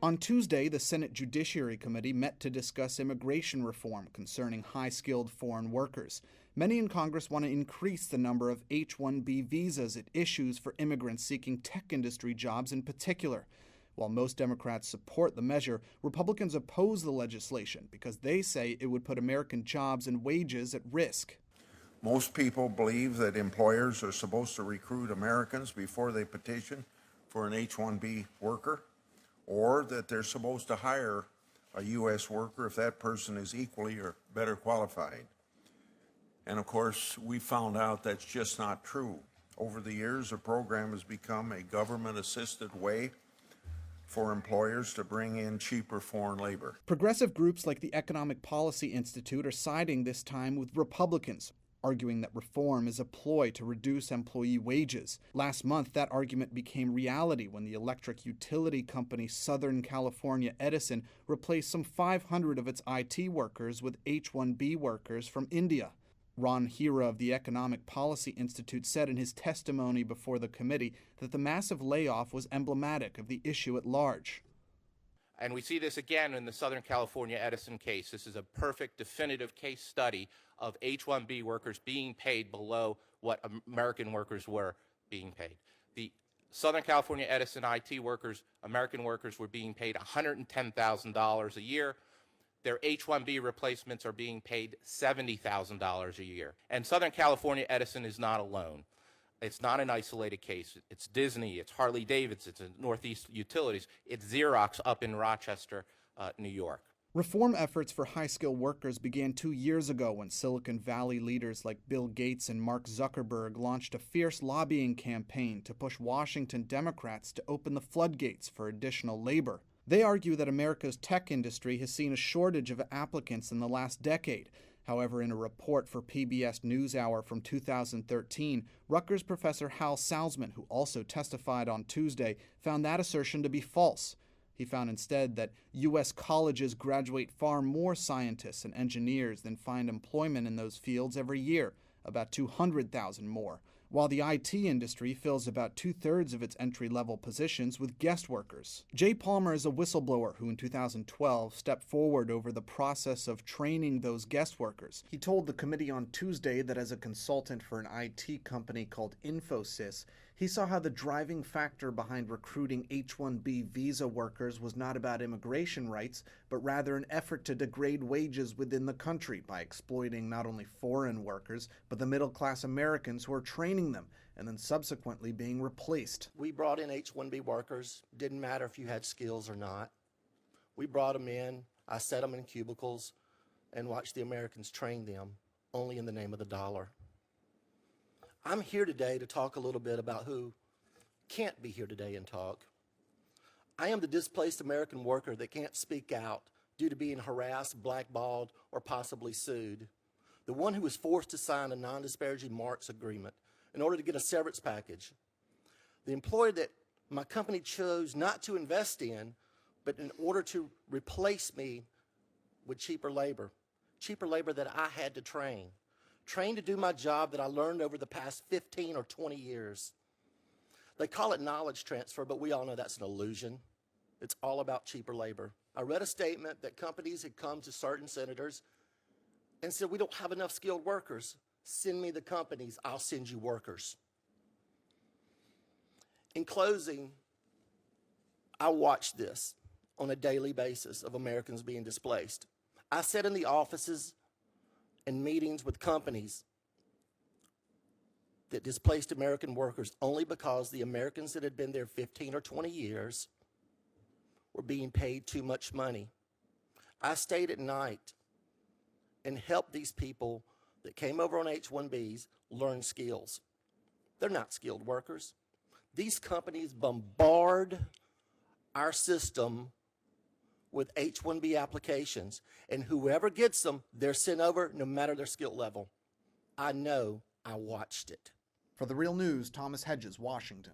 On Tuesday, the Senate Judiciary Committee met to discuss immigration reform concerning high-skilled foreign workers. Many in Congress want to increase the number of H-1B visas it issues for immigrants seeking tech industry jobs in particular. While most Democrats support the measure, Republicans oppose the legislation because they say it would put American jobs and wages at risk. Most people believe that employers are supposed to recruit Americans before they petition for an H-1B worker, or that they're supposed to hire a U.S. worker if that person is equally or better qualified. And of course, we found out that's just not true. Over the years, the program has become a government-assisted way for employers to bring in cheaper foreign labor. Progressive groups like the Economic Policy Institute are siding this time with Republicans, arguing that reform is a ploy to reduce employee wages. Last month, that argument became reality when the electric utility company Southern California Edison replaced some 500 of its IT workers with H-1B workers from India. Ron Hira of the Economic Policy Institute said in his testimony before the committee that the massive layoff was emblematic of the issue at large. And we see this again in the Southern California Edison case. This is a perfect, definitive case study of H-1B workers being paid below what American workers were being paid. The Southern California Edison IT workers, American workers, were being paid $110,000 a year. Their H-1B replacements are being paid $70,000 a year. And Southern California Edison is not alone. It's not an isolated case. It's Disney, it's Harley-Davidson, it's Northeast Utilities, it's Xerox up in Rochester, New York. Reform efforts for high-skilled workers began 2 years ago when Silicon Valley leaders like Bill Gates and Mark Zuckerberg launched a fierce lobbying campaign to push Washington Democrats to open the floodgates for additional labor. They argue that America's tech industry has seen a shortage of applicants in the last decade. However, in a report for PBS NewsHour from 2013, Rutgers professor Hal Salzman, who also testified on Tuesday, found that assertion to be false. He found instead that U.S. colleges graduate far more scientists and engineers than find employment in those fields every year, about 200,000 more, while the IT industry fills about 2/3 of its entry-level positions with guest workers. Jay Palmer is a whistleblower who in 2012 stepped forward over the process of training those guest workers. He told the committee on Tuesday that as a consultant for an IT company called Infosys, he saw how the driving factor behind recruiting H-1B visa workers was not about immigration rights, but rather an effort to degrade wages within the country by exploiting not only foreign workers, but the middle-class Americans who are training them and then subsequently being replaced. We brought in H-1B workers. Didn't matter if you had skills or not. We brought them in. I set them in cubicles and watched the Americans train them, only in the name of the dollar. I'm here today to talk a little bit about who can't be here today and talk. I am the displaced American worker that can't speak out due to being harassed, blackballed, or possibly sued. The one who was forced to sign a non-disparaging marks agreement in order to get a severance package. The employer that my company chose not to invest in, but in order to replace me with cheaper labor that I had to train to do my job that I learned over the past 15 or 20 years. They call it knowledge transfer, but we all know that's an illusion. It's all about cheaper labor. I read a statement that companies had come to certain senators and said, we don't have enough skilled workers. Send me the companies, I'll send you workers. In closing, I watch this on a daily basis of Americans being displaced. I sit in the offices and meetings with companies that displaced American workers only because the Americans that had been there 15 or 20 years were being paid too much money. I stayed at night and helped these people that came over on H-1Bs learn skills. They're not skilled workers. These companies bombard our system with H-1B applications, and whoever gets them, they're sent over no matter their skill level. I know, I watched it. For The Real News, Thomas Hedges, Washington.